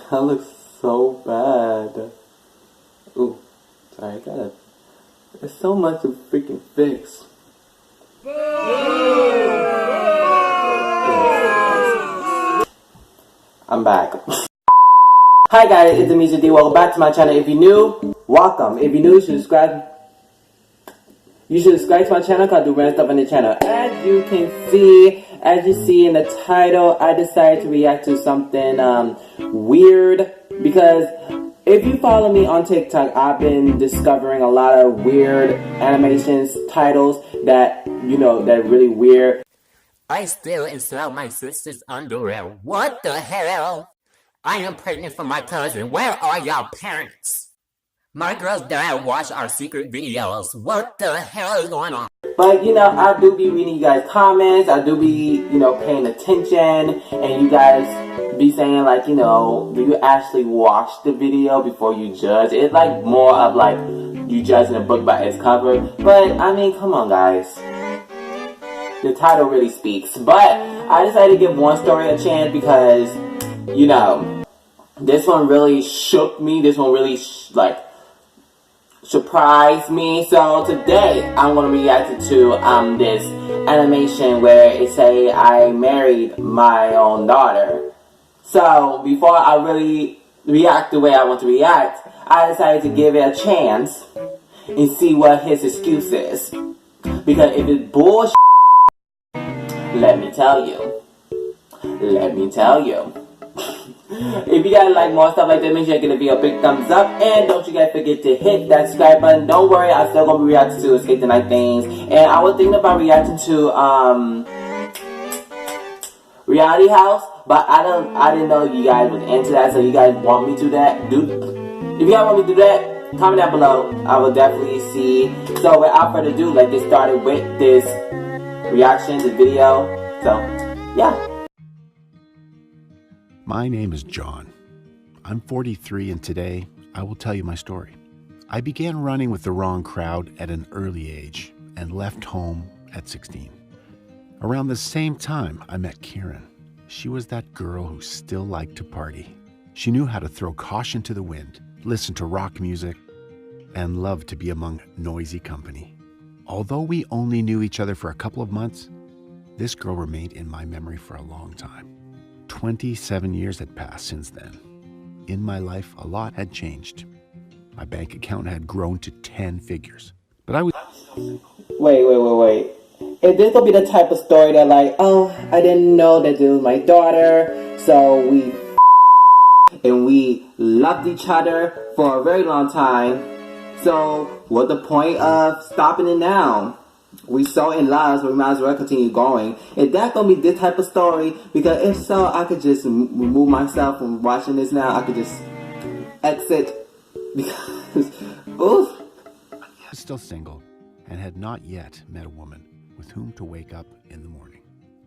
That looks so bad. Ooh, sorry, I gotta. There's so much to freaking fix. I'm back. Hi guys, it's Amisha D. Welcome back to my channel. If you're new, welcome. If you're new, you should subscribe. You should subscribe to my channel because I do random stuff on the channel. As you see in the title, I decided to react to something weird because if you follow me on TikTok, I've been discovering a lot of weird animations, titles that, that really weird. I still install my sister's underwear. What the hell? I am pregnant for my cousin. Where are y'all parents? My girl's dad watch our secret videos. What the hell is going on? But, I do be reading you guys' comments. I do be, paying attention. And you guys be saying, like, do you actually watch the video before you judge? It's like more of like you judging a book by its cover. But, I mean, come on, guys. The title really speaks. But I decided to give one story a chance because, this one really shook me. This one really, surprised me. So today I'm going to react to this animation where it say I married my own daughter. So before I really react the way I want to react, I decided to give it a chance and see what his excuse is. Because if it's bullshit, let me tell you. If you guys like more stuff like that, make sure you give the video a big thumbs up. And don't you guys forget to hit that subscribe button. Don't worry, I'm still going to be reacting to Escape the Night things. And I was thinking about reacting to Reality House. But I didn't know you guys would into that. So you guys want me to do that? If you guys want me to do that, comment down below. I will definitely see. So without further ado, let's get started with this reaction, this video. So, yeah. My name is John. I'm 43 and today I will tell you my story. I began running with the wrong crowd at an early age and left home at 16. Around the same time I met Kieran. She was that girl who still liked to party. She knew how to throw caution to the wind, listen to rock music, and loved to be among noisy company. Although we only knew each other for a couple of months, this girl remained in my memory for a long time. 27 years had passed since then. In my life, a lot had changed. My bank account had grown to 10 figures. But I was... Wait. Is this gonna be the type of story that like, oh, I didn't know that this was my daughter, so we loved each other for a very long time. So what's the point of stopping it now? We so in love, so we might as well continue going. Is that gonna be this type of story? Because if so, I could just remove myself from watching this now. I could just exit because, oof. I was still single and had not yet met a woman with whom to wake up in the morning.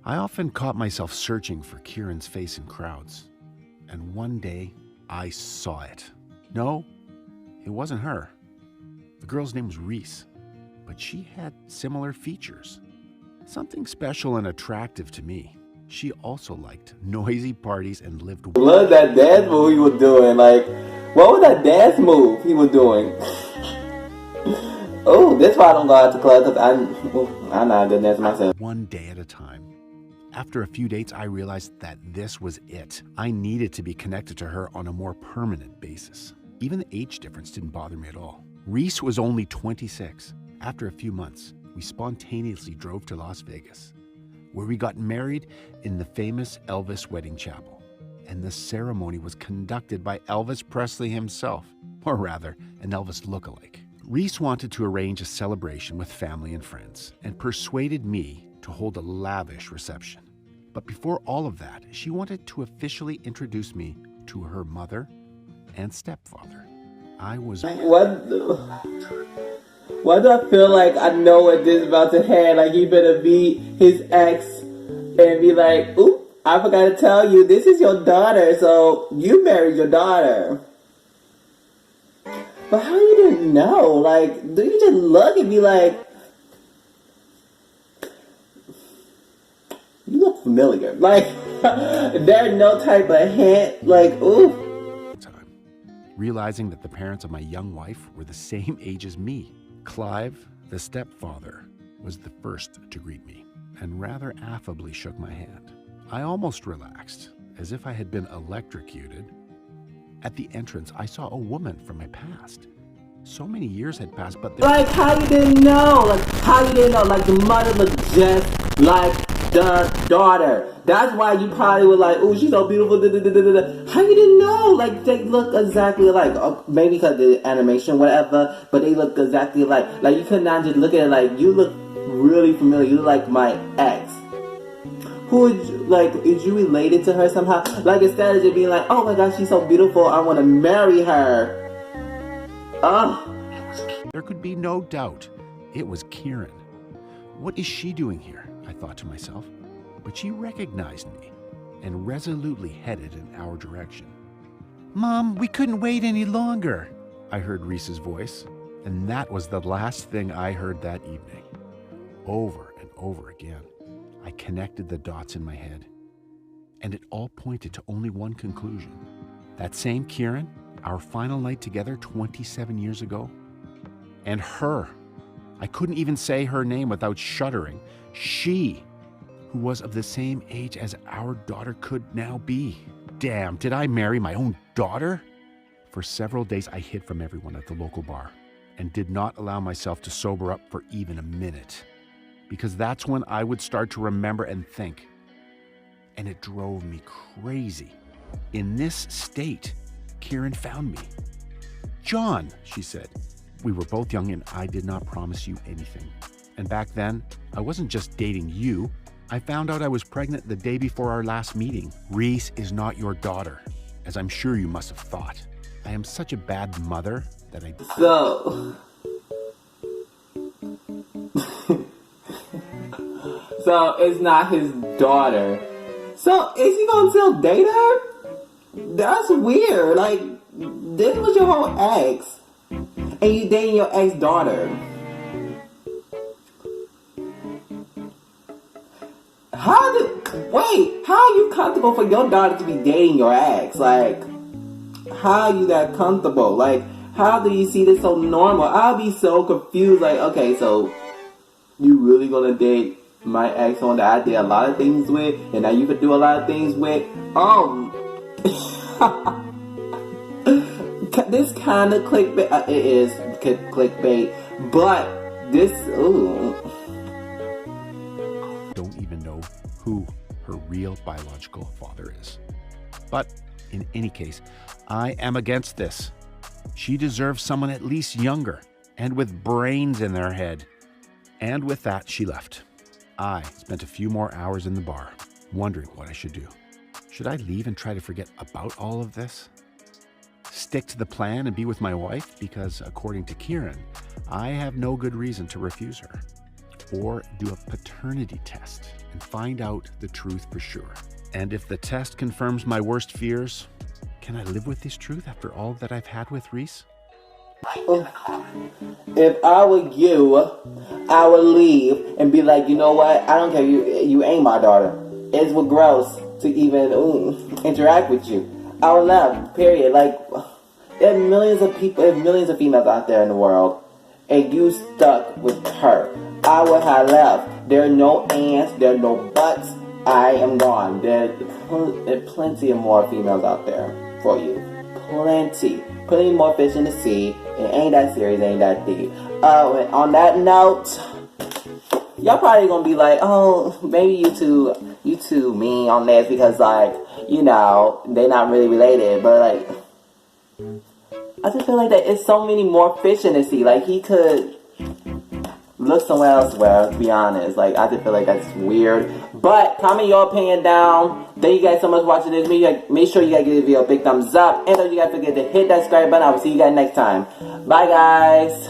I often caught myself searching for Kieran's face in crowds, and one day I saw it. No, it wasn't her. The girl's name was Reese. But she had similar features. Something special and attractive to me. She also liked noisy parties and lived... Love that dance move he was doing. Like, what was that dance move he was doing? Oh, that's why I don't go out to club because I'm not a good dancer myself. One day at a time. After a few dates, I realized that this was it. I needed to be connected to her on a more permanent basis. Even the age difference didn't bother me at all. Reese was only 26. After a few months, we spontaneously drove to Las Vegas, where we got married in the famous Elvis wedding chapel. And the ceremony was conducted by Elvis Presley himself, or rather, an Elvis lookalike. Reese wanted to arrange a celebration with family and friends and persuaded me to hold a lavish reception. But before all of that, she wanted to officially introduce me to her mother and stepfather. I was... Why do I feel like I know what this is about to happen? Like he better be his ex and be like, oop, I forgot to tell you, this is your daughter, so you married your daughter. But how you didn't know? Like, do you just look and be like, you look familiar. Like, there's no type of hint, like, ooh. realizing that the parents of my young wife were the same age as me. Clive, the stepfather, was the first to greet me and rather affably shook my hand. I almost relaxed, as if I had been electrocuted. At the entrance, I saw a woman from my past. So many years had passed, but like, how you didn't know? Like, how you didn't know? Like, the mother looked just like the daughter. That's why you probably were like, oh, she's so beautiful. Da, da, da, da, da. How you didn't know? Like, they look exactly alike. Maybe because of the animation, whatever, but they look exactly alike. Like, you could not just look at it like, you look really familiar. You look like my ex. Who would you, like, is you related to her somehow? Like, instead of just being like, oh my gosh, she's so beautiful, I want to marry her. There could be no doubt it was Kieran. What is she doing here? I thought to myself. But she recognized me and resolutely headed in our direction. Mom, we couldn't wait any longer, I heard Reese's voice, and that was the last thing I heard that evening. Over and over again, I connected the dots in my head, and it all pointed to only one conclusion. That same Kieran, our final night together 27 years ago, and her. I couldn't even say her name without shuddering. She, who was of the same age as our daughter could now be. Damn, did I marry my own daughter? For several days, I hid from everyone at the local bar and did not allow myself to sober up for even a minute, because that's when I would start to remember and think. And it drove me crazy. In this state, Kieran found me. John, she said. We were both young and I did not promise you anything. And back then, I wasn't just dating you. I found out I was pregnant the day before our last meeting. Reese is not your daughter, as I'm sure you must have thought. I am such a bad mother that I... So it's not his daughter. So is he gonna still date her? That's weird. Like, this was your whole ex, and you dating your ex daughter. How are you comfortable for your daughter to be dating your ex? Like, how are you that comfortable? Like, how do you see this so normal? I'll be so confused. Like, okay, so you really gonna date my ex on that I did a lot of things with, and now you could do a lot of things with? This kind of clickbait. It is clickbait, but this, ooh. Don't even know who her real biological father is. But in any case, I am against this. She deserves someone at least younger and with brains in their head. And with that, she left. I spent a few more hours in the bar, wondering what I should do. Should I leave and try to forget about all of this? Stick to the plan and be with my wife because, according to Kieran, I have no good reason to refuse her. Or do a paternity test and find out the truth for sure. And if the test confirms my worst fears, can I live with this truth after all that I've had with Reese? If I were you, I would leave and be like, you know what? I don't care. You ain't my daughter. It's gross to even interact with you. I would love. Period. Like, there are millions of people, there are millions of females out there in the world, and you stuck with her. I would have left. There are no ands. There are no buts. I am gone. There are plenty of more females out there for you. Plenty more fish in the sea. It ain't that serious, ain't that deep. And on that note, y'all probably gonna be like, oh, maybe you two mean on this because, like, you know, they're not really related. But, like, I just feel like that it's so many more fish in the sea. Like, he could look somewhere else, to be honest. Like, I just feel like that's weird. But comment your opinion down. Thank you guys so much for watching this video. Make sure you guys give this video a big thumbs up. And don't you guys forget to hit that subscribe button. I will see you guys next time. Bye, guys.